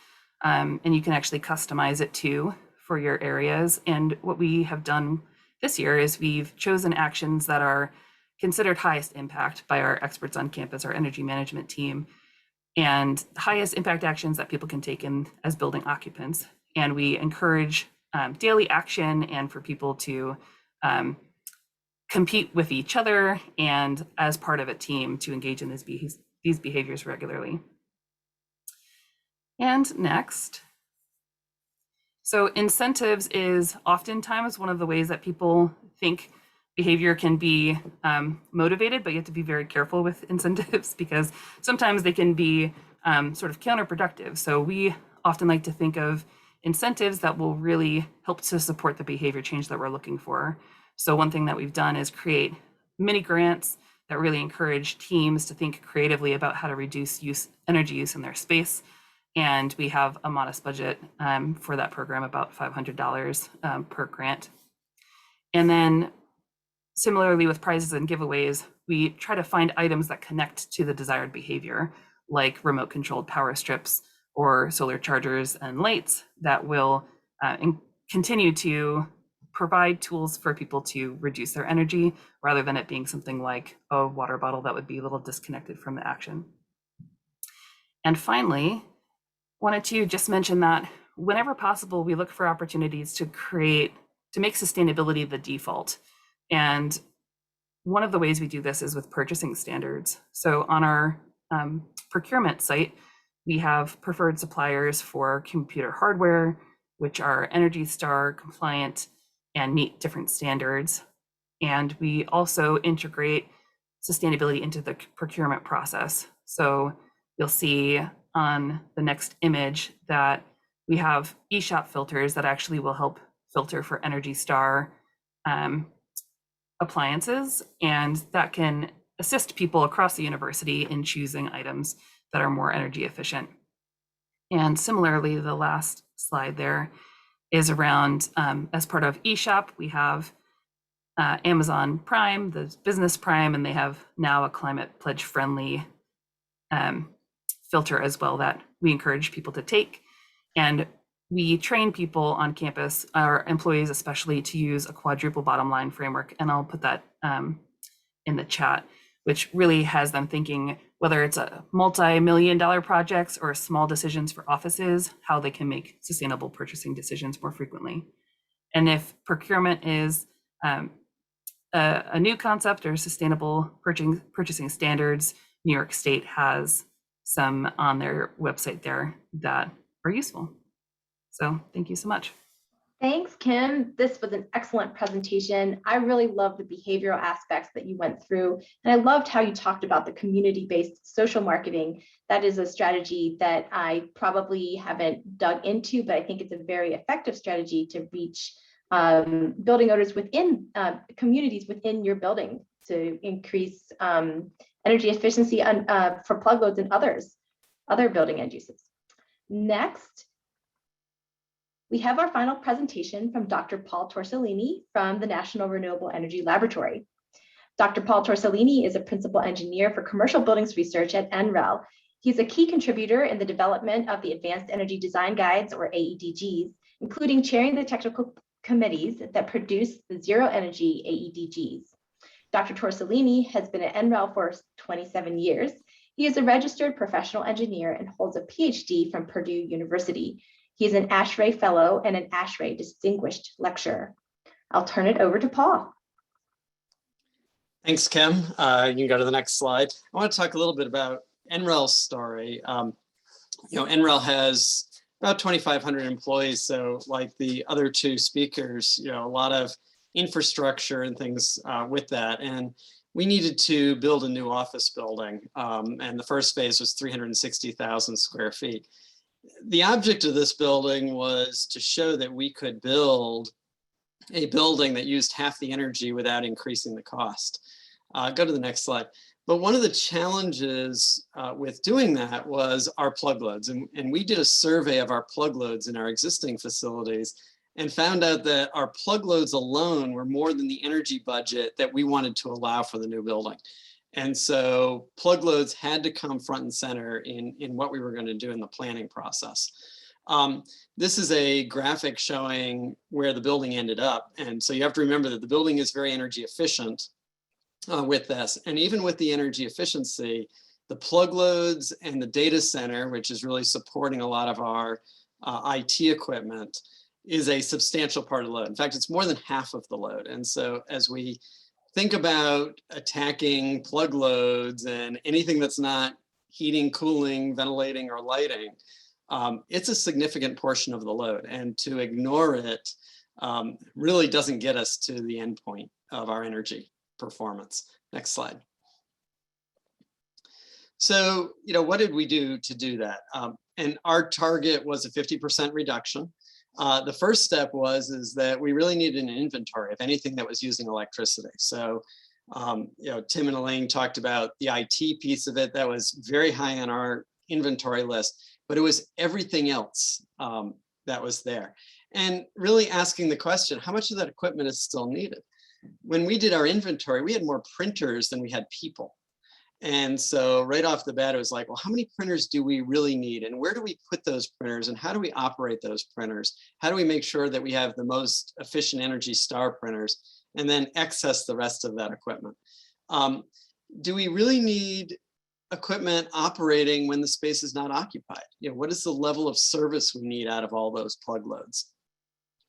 and you can actually customize it too for your areas. And what we have done this year is we've chosen actions that are considered highest impact by our experts on campus, our energy management team, and highest impact actions that people can take in as building occupants. And we encourage daily action and for people to compete with each other and as part of a team to engage in these behaviors regularly. And next, so incentives is oftentimes one of the ways that people think behavior can be motivated, but you have to be very careful with incentives because sometimes they can be sort of counterproductive. So we often like to think of incentives that will really help to support the behavior change that we're looking for. So one thing that we've done is create mini grants that really encourage teams to think creatively about how to reduce energy use in their space. And we have a modest budget for that program, about $500 per grant. And then similarly with prizes and giveaways, we try to find items that connect to the desired behavior, like remote controlled power strips or solar chargers and lights that will continue to provide tools for people to reduce their energy rather than it being something like a water bottle that would be a little disconnected from the action. And finally, wanted to just mention that whenever possible, we look for opportunities to make sustainability the default. And one of the ways we do this is with purchasing standards. So on our procurement site, we have preferred suppliers for computer hardware, which are Energy Star compliant and meet different standards. And we also integrate sustainability into the procurement process. So you'll see on the next image that we have eShop filters that actually will help filter for Energy Star appliances, and that can assist people across the university in choosing items that are more energy efficient. And similarly, the last slide there is around, as part of eShop, we have Amazon Prime, the Business Prime, and they have now a climate pledge friendly filter as well that we encourage people to take. And we train people on campus, our employees especially, to use a quadruple bottom line framework. And I'll put that in the chat, which really has them thinking, whether it's a multi-million-dollar projects or small decisions for offices, how they can make sustainable purchasing decisions more frequently. And if procurement is a new concept or sustainable purchasing standards, New York State has some on their website there that are useful. So thank you so much. Thanks, Kim. This was an excellent presentation. I really love the behavioral aspects that you went through. And I loved how you talked about the community-based social marketing. That is a strategy that I probably haven't dug into, but I think it's a very effective strategy to reach building owners within communities within your building to increase energy efficiency for plug loads and other building end uses. Next, we have our final presentation from Dr. Paul Torsellini from the National Renewable Energy Laboratory. Dr. Paul Torsellini is a principal engineer for commercial buildings research at NREL. He's a key contributor in the development of the Advanced Energy Design Guides, or AEDGs, including chairing the technical committees that produce the Zero Energy AEDGs. Dr. Torsellini has been at NREL for 27 years. He is a registered professional engineer and holds a PhD from Purdue University. He is an ASHRAE Fellow and an ASHRAE Distinguished Lecturer. I'll turn it over to Paul. Thanks, Kim. You can go to the next slide. I want to talk a little bit about NREL's story. NREL has about 2,500 employees. So like the other two speakers, a lot of infrastructure and things with that. And we needed to build a new office building. And the first phase was 360,000 square feet. The object of this building was to show that we could build a building that used half the energy without increasing the cost. Go to the next slide. But one of the challenges with doing that was our plug loads. And we did a survey of our plug loads in our existing facilities and found out that our plug loads alone were more than the energy budget that we wanted to allow for the new building. And so plug loads had to come front and center in what we were going to do in the planning process. This is a graphic showing where the building ended up. And so you have to remember that the building is very energy efficient with this. And even with the energy efficiency, the plug loads and the data center, which is really supporting a lot of our IT equipment, is a substantial part of the load. In fact, it's more than half of the load. And so as we think about attacking plug loads and anything that's not heating, cooling, ventilating, or lighting, it's a significant portion of the load. And to ignore it really doesn't get us to the end point of our energy performance. Next slide. So, what did we do to do that? And our target was a 50% reduction. The first step is that we really needed an inventory of anything that was using electricity. So, Tim and Elaine talked about the IT piece of it. That was very high on our inventory list, but it was everything else that was there. And really asking the question, how much of that equipment is still needed? When we did our inventory, we had more printers than we had people. And so right off the bat, it was like, well, how many printers do we really need? And where do we put those printers? And how do we operate those printers? How do we make sure that we have the most efficient Energy Star printers and then access the rest of that equipment? Do we really need equipment operating when the space is not occupied? What is the level of service we need out of all those plug loads?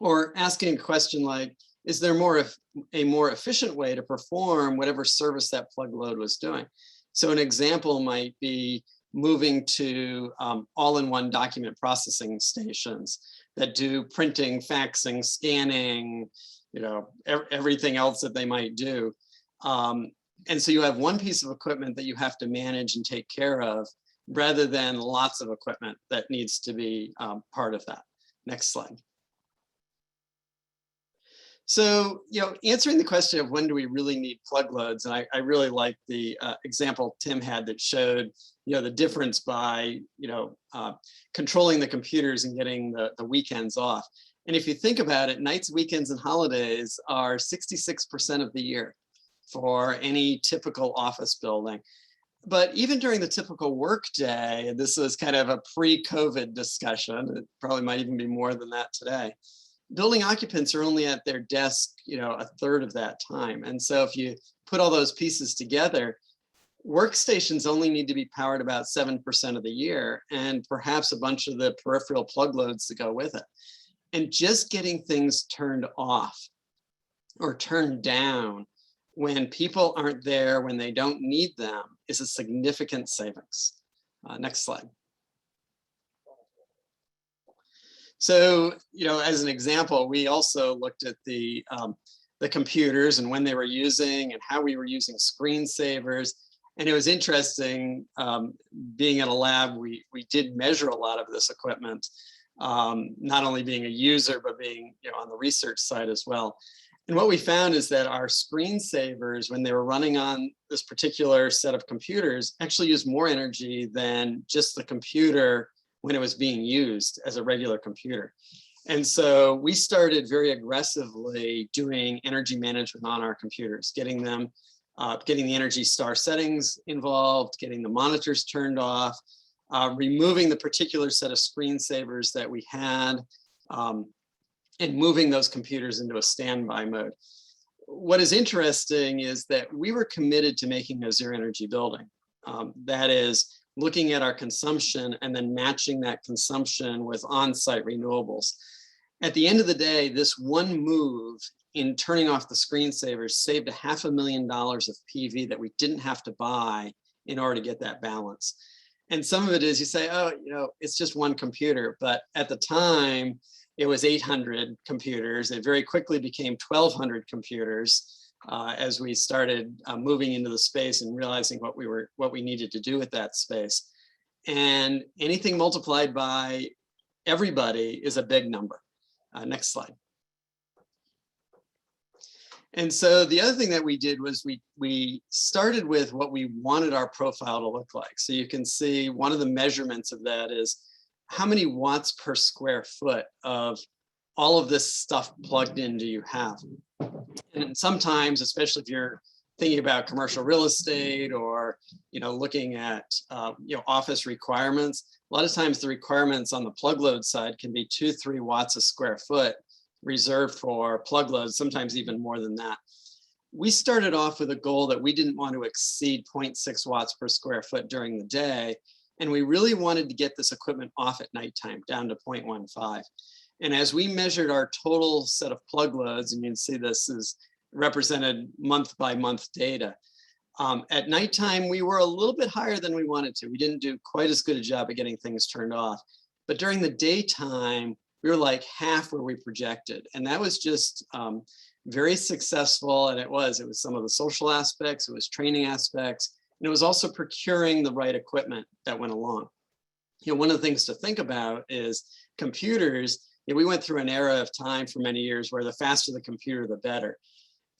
Or asking a question like, is there a more efficient way to perform whatever service that plug load was doing? So an example might be moving to all-in-one document processing stations that do printing, faxing, scanning, everything else that they might do. And so you have one piece of equipment that you have to manage and take care of, rather than lots of equipment that needs to be part of that. Next slide. So, answering the question of when do we really need plug loads, and I really like the example Tim had that showed, the difference by, controlling the computers and getting the weekends off. And if you think about it, nights, weekends, and holidays are 66% of the year for any typical office building. But even during the typical work day, and this was kind of a pre-COVID discussion, it probably might even be more than that today, building occupants are only at their desk, a third of that time. And so if you put all those pieces together, workstations only need to be powered about 7% of the year, and perhaps a bunch of the peripheral plug loads to go with it. And just getting things turned off or turned down when people aren't there, when they don't need them, is a significant savings. Next slide. So, as an example, we also looked at the computers and when they were using and how we were using screensavers. And it was interesting, being in a lab, we did measure a lot of this equipment, not only being a user, but being on the research side as well. And what we found is that our screensavers, when they were running on this particular set of computers, actually used more energy than just the computer when it was being used as a regular computer. And so we started very aggressively doing energy management on our computers, getting the Energy Star settings involved, getting the monitors turned off, removing the particular set of screensavers that we had, and moving those computers into a standby mode. What is interesting is that we were committed to making a zero energy building. That is, looking at our consumption and then matching that consumption with on-site renewables. At the end of the day, this one move in turning off the screensavers saved $500,000 of PV that we didn't have to buy in order to get that balance. And some of it is, you say, oh, it's just one computer. But at the time, it was 800 computers. It very quickly became 1,200 computers as we started moving into the space and realizing what we needed to do with that space. And anything multiplied by everybody is a big number. Next slide. And so the other thing that we did was we started with what we wanted our profile to look like. So you can see one of the measurements of that is how many watts per square foot of all of this stuff plugged in do you have? And sometimes, especially if you're thinking about commercial real estate or looking at office requirements, a lot of times the requirements on the plug load side can be 2-3 watts a square foot reserved for plug loads, sometimes even more than that. We started off with a goal that we didn't want to exceed 0.6 watts per square foot during the day. And we really wanted to get this equipment off at nighttime, down to 0.15. And as we measured our total set of plug loads, and you can see this is represented month by month data. At nighttime, we were a little bit higher than we wanted to. We didn't do quite as good a job of getting things turned off. But during the daytime, we were like half where we projected. And that was just very successful. And it was some of the social aspects, it was training aspects, and it was also procuring the right equipment that went along. One of the things to think about is computers. We went through an era of time for many years where the faster the computer, the better.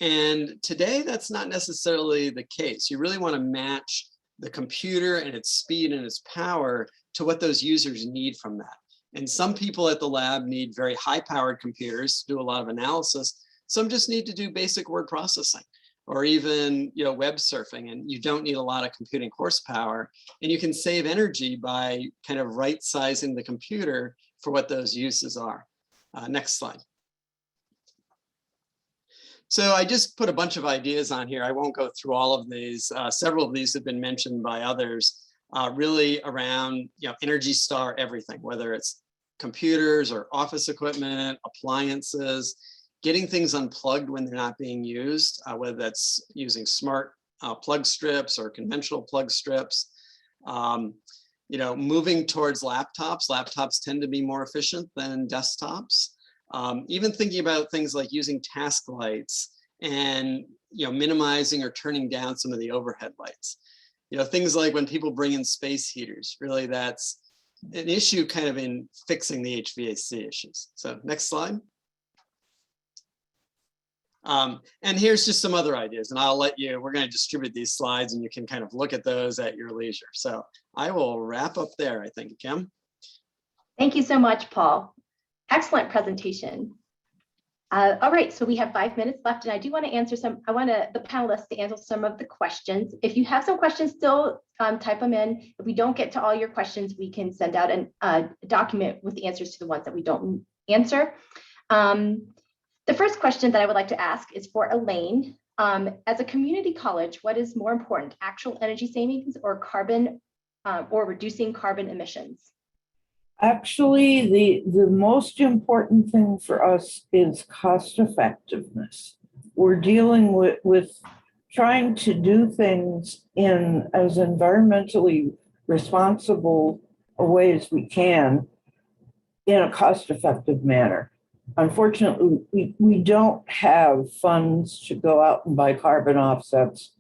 And today, that's not necessarily the case. You really want to match the computer and its speed and its power to what those users need from that. And some people at the lab need very high-powered computers to do a lot of analysis. Some just need to do basic word processing or even web surfing, and you don't need a lot of computing horsepower. And you can save energy by kind of right-sizing the computer for what those uses are. Next slide. So I just put a bunch of ideas on here. I won't go through all of these. Several of these have been mentioned by others, really around Energy Star everything, whether it's computers or office equipment, appliances, getting things unplugged when they're not being used, whether that's using smart plug strips or conventional plug strips. Moving towards laptops. Laptops tend to be more efficient than desktops. Even thinking about things like using task lights and minimizing or turning down some of the overhead lights. Things like when people bring in space heaters, really that's an issue kind of in fixing the HVAC issues. So next slide. And here's just some other ideas, and we're going to distribute these slides and you can kind of look at those at your leisure. So I will wrap up there, I think, Kim. Thank you so much, Paul. Excellent presentation. All right, so we have 5 minutes left, and I do want to answer I want the panelists to answer some of the questions. If you have some questions still, type them in. If we don't get to all your questions, we can send out a document with the answers to the ones that we don't answer. The first question that I would like to ask is for Elaine. As a community college, what is more important, actual energy savings or carbon or reducing carbon emissions? Actually, the most important thing for us is cost effectiveness. We're dealing with trying to do things in as environmentally responsible a way as we can in a cost effective manner. Unfortunately, we don't have funds to go out and buy carbon offsets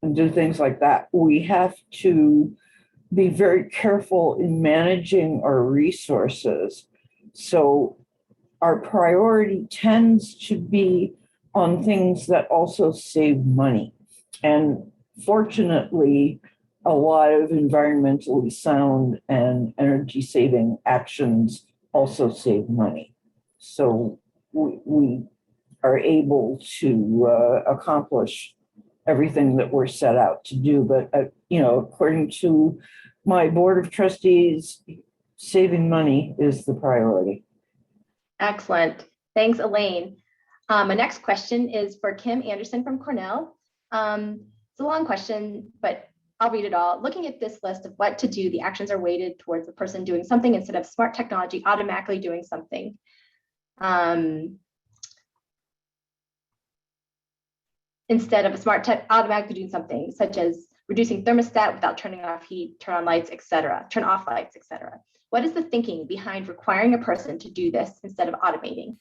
and do things like that. We have to be very careful in managing our resources. So our priority tends to be on things that also save money. And fortunately, a lot of environmentally sound and energy saving actions also save money. So we are able to accomplish everything that we're set out to do. But, according to my board of trustees, saving money is the priority. Excellent. Thanks, Elaine. My next question is for Kim Anderson from Cornell. It's a long question, but I'll read it all. Looking at this list of what to do, the actions are weighted towards the person doing something instead of smart technology automatically doing something. Instead of a smart tech automatically doing something, such as reducing thermostat without turning off heat, turn on lights, etc., turn off lights, etc. What is the thinking behind requiring a person to do this instead of automating?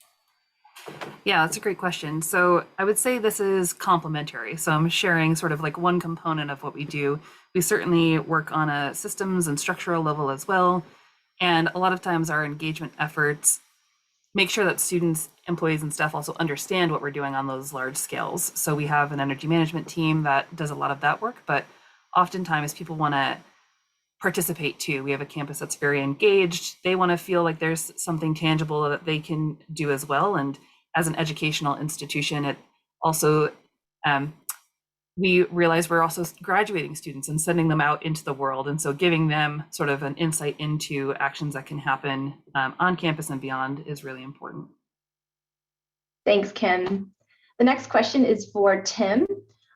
Yeah, that's a great question. So I would say this is complementary. So I'm sharing sort of like one component of what we do. We certainly work on a systems and structural level as well. And a lot of times our engagement efforts make sure that students, employees, and staff also understand what we're doing on those large scales. So we have an energy management team that does a lot of that work, but oftentimes people want to participate too. We have a campus that's very engaged. They want to feel like there's something tangible that they can do as well. And as an educational institution, it also, we realize we're also graduating students and sending them out into the world. And so giving them sort of an insight into actions that can happen on campus and beyond is really important. Thanks, Kim. The next question is for Tim.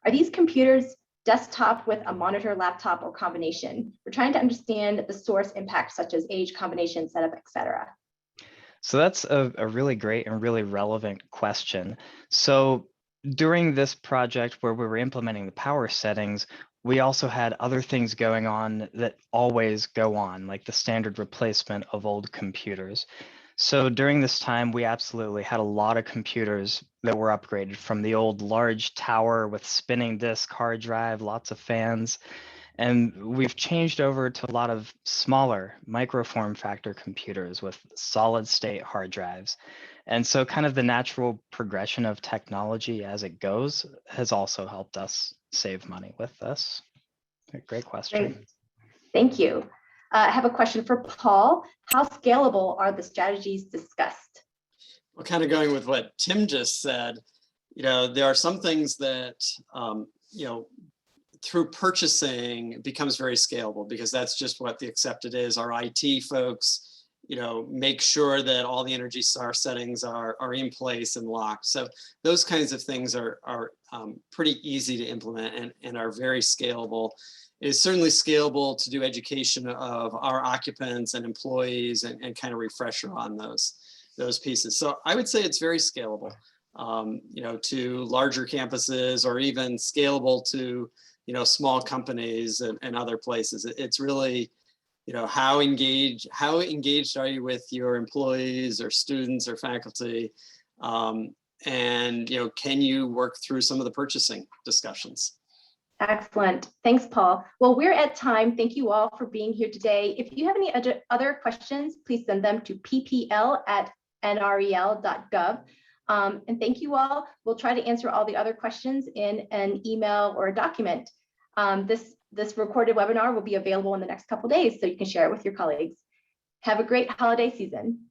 Are these computers desktop with a monitor, laptop, or combination? We're trying to understand the source impact, such as age, combination, setup, etc. So that's a really great and really relevant question. So during this project where we were implementing the power settings, we also had other things going on that always go on, like the standard replacement of old computers. So during this time, we absolutely had a lot of computers that were upgraded from the old large tower with spinning disk hard drive, lots of fans. And we've changed over to a lot of smaller micro form factor computers with solid state hard drives. And so kind of the natural progression of technology as it goes has also helped us save money with this. Great question. Great. Thank you. I have a question for Paul. How scalable are the strategies discussed? Well, kind of going with what Tim just said, there are some things that, through purchasing it becomes very scalable because that's just what the accepted is. Our IT folks, make sure that all the Energy Star settings are in place and locked. So those kinds of things are pretty easy to implement and are very scalable. It's certainly scalable to do education of our occupants and employees and kind of refresher on those pieces. So I would say it's very scalable, to larger campuses or even scalable to, small companies and other places. It's really, how engaged are you with your employees or students or faculty? And, can you work through some of the purchasing discussions? Excellent. Thanks, Paul. Well, we're at time. Thank you all for being here today. If you have any other questions, please send them to ppl@nrel.gov. And thank you all. We'll try to answer all the other questions in an email or a document. This recorded webinar will be available in the next couple of days, so you can share it with your colleagues. Have a great holiday season.